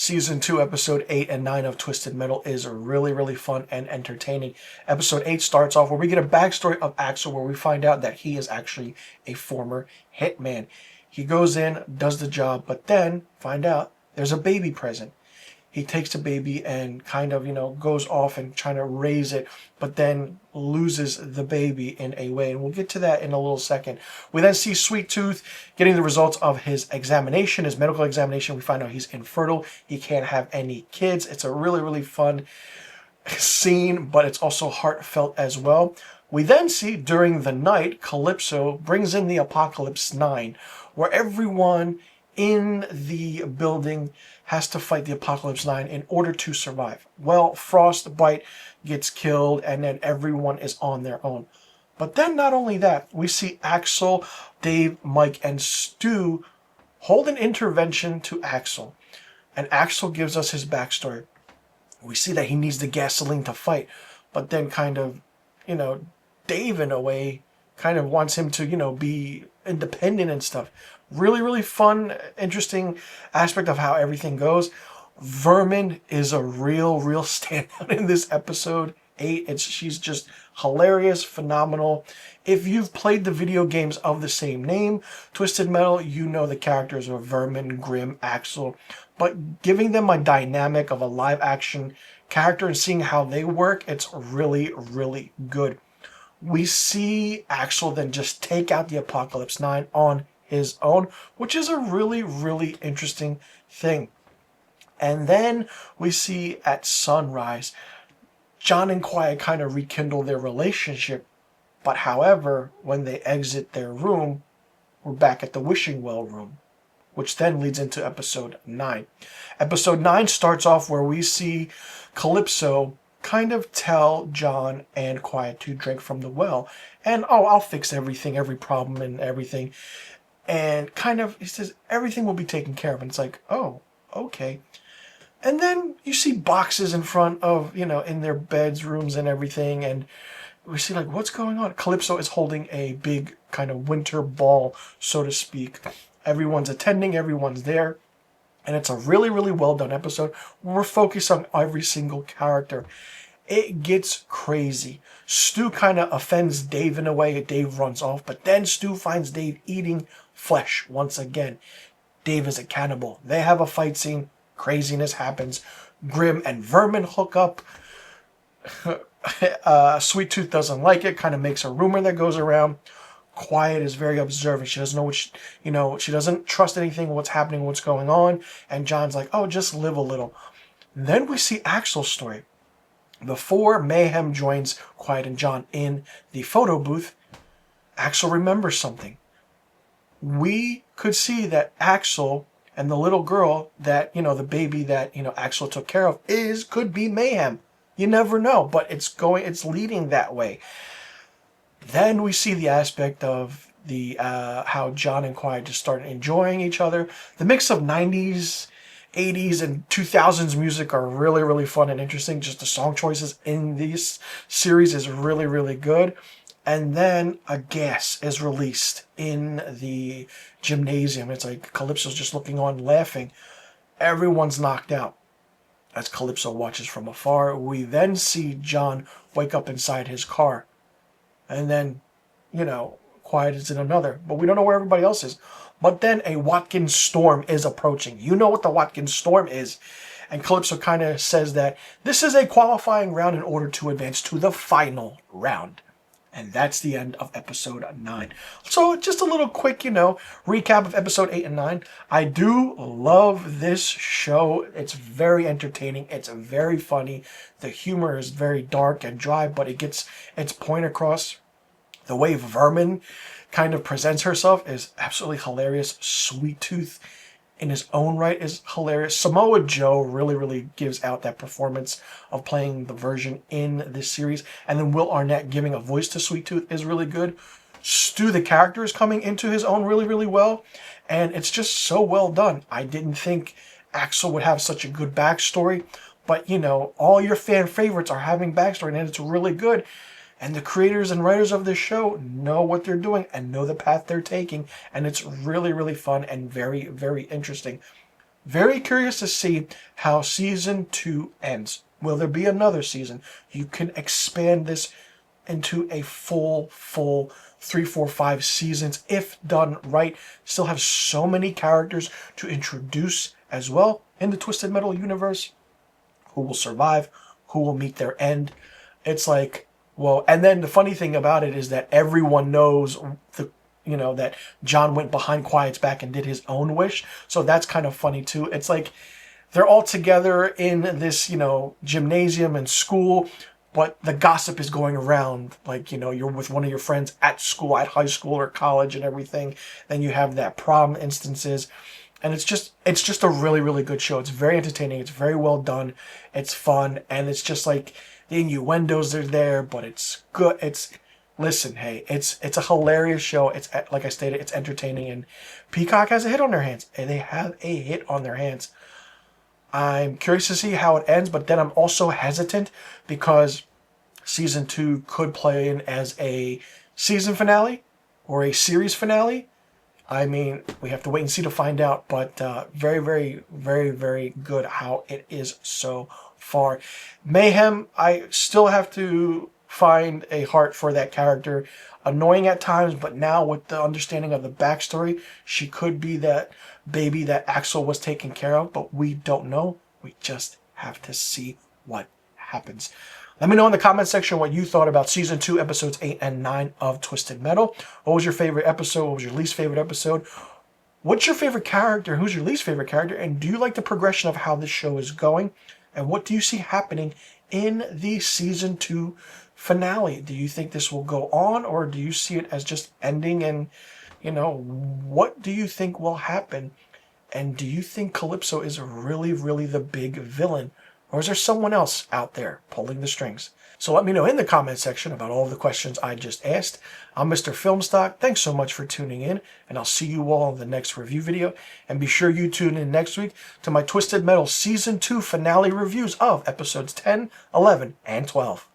Season 2, Episode 8 and 9 of Twisted Metal is really fun and entertaining. Episode 8 starts off where we get a backstory of Axel, where we find out that he is actually a former hitman. He goes in, does the job, but then find out there's a baby present. He takes the baby and kind of, goes off and trying to raise it, but then loses the baby in a way. And we'll get to that in a little second. We then see Sweet Tooth getting the results of his examination, his medical examination. We find out he's infertile. He can't have any kids. It's a really fun scene, but it's also heartfelt as well. We then see during the night, Calypso brings in the Apocalypse 9, where everyone in the building has to fight the Apocalypse 9 in order to survive. Well, Frostbite gets killed, and then everyone is on their own. But then not only that, we see Axel, Dave, Mike, and Stu hold an intervention to Axel. And Axel gives us his backstory. We see that he needs the gasoline to fight, but then kind of, Dave in a way kind of wants him to, be independent and stuff. Really fun, interesting aspect of how everything goes. Vermin is a real standout in this episode 8. She's just hilarious, phenomenal. If you've played the video games of the same name, Twisted Metal, you know the characters are Vermin, Grim, Axel. But giving them a dynamic of a live action character and seeing how they work, it's really good. We see Axel then just take out the Apocalypse 9 on his own, which is a really interesting thing. And then we see at sunrise, John and Quiet kind of rekindle their relationship. But however, when they exit their room, we're back at the wishing well room, which then leads into episode 9. Episode 9 starts off where we see Calypso kind of tell John and Quiet to drink from the well. And, I'll fix everything, every problem and everything. And kind of, he says, everything will be taken care of. And it's like, oh, okay. And then you see boxes in front of, in their beds, rooms and everything. And we see, what's going on? Calypso is holding a big kind of winter ball, so to speak. Everyone's attending, everyone's there. And it's a really well done episode. We're focused on every single character. It gets crazy. Stu kind of offends Dave in a way. Dave runs off, but then Stu finds Dave eating flesh once again. Dave is a cannibal. They have a fight scene. Craziness happens. Grim and Vermin hook up. Sweet Tooth doesn't like it. Kind of makes a rumor that goes around. Quiet is very observant. She doesn't know what she doesn't trust anything, what's happening, what's going on. And John's like, oh, just live a little. Then we see Axel's story. Before Mayhem joins Quiet and John in the photo booth, Axel remembers something. We could see that Axel and the little girl that, the baby that, Axel took care of could be Mayhem. You never know, but it's leading that way. Then we see the aspect of the how John and Quiet just started enjoying each other. The mix of 90s, 80s, and 2000s music are really fun and interesting. Just the song choices in this series is really good. And then a gas is released in the gymnasium. It's like Calypso's just looking on, laughing. Everyone's knocked out as Calypso watches from afar. We then see John wake up inside his car. And then, Quiet is in another. But we don't know where everybody else is. But then a Watkins storm is approaching. You know what the Watkins storm is. And Calypso kind of says that this is a qualifying round in order to advance to the final round. And that's the end of episode 9. So just a little quick, recap of episode 8 and 9. I do love this show. It's very entertaining. It's very funny. The humor is very dark and dry, but it gets its point across. The way Vermin kind of presents herself is absolutely hilarious. Sweet Tooth in his own right is hilarious. Samoa Joe really gives out that performance of playing the version in this series. And then Will Arnett giving a voice to Sweet Tooth is really good. Stu, the character, is coming into his own really well. And it's just so well done. I didn't think Axel would have such a good backstory. But, all your fan favorites are having backstory, and it's really good. And the creators and writers of this show know what they're doing and know the path they're taking. And it's really fun and very interesting. Very curious to see how season 2 ends. Will there be another season? You can expand this into a full 3, 4, 5 seasons if done right. Still have so many characters to introduce as well in the Twisted Metal universe. Who will survive? Who will meet their end? It's like, well, and then the funny thing about it is that everyone knows that John went behind Quiet's back and did his own wish. So that's kind of funny too. It's like they're all together in this, gymnasium and school, but the gossip is going around. Like, you're with one of your friends at school, at high school or college and everything. Then you have that prom instances. And it's just a really, really good show. It's very entertaining. It's very well done. It's fun. And it's just like the innuendos are there, but it's good. Listen, hey, it's a hilarious show. It's, like I stated, it's entertaining. And Peacock has a hit on their hands. And they have a hit on their hands. I'm curious to see how it ends, but then I'm also hesitant because season 2 could play in as a season finale or a series finale. I mean, we have to wait and see to find out, but very, very, very, very good how it is so far. Mayhem, I still have to find a heart for that character. Annoying at times, but now with the understanding of the backstory, she could be that baby that Axel was taking care of, but we don't know. We just have to see what happens. Let me know in the comment section what you thought about Season 2, Episodes 8 and 9 of Twisted Metal. What was your favorite episode? What was your least favorite episode? What's your favorite character? Who's your least favorite character? And do you like the progression of how this show is going? And what do you see happening in the Season 2 finale? Do you think this will go on, or do you see it as just ending? And, what do you think will happen? And do you think Calypso is really, really the big villain? Or is there someone else out there pulling the strings? So let me know in the comment section about all of the questions I just asked. I'm Mr. Filmstock. Thanks so much for tuning in, and I'll see you all in the next review video. And be sure you tune in next week to my Twisted Metal Season 2 finale reviews of episodes 10, 11, and 12.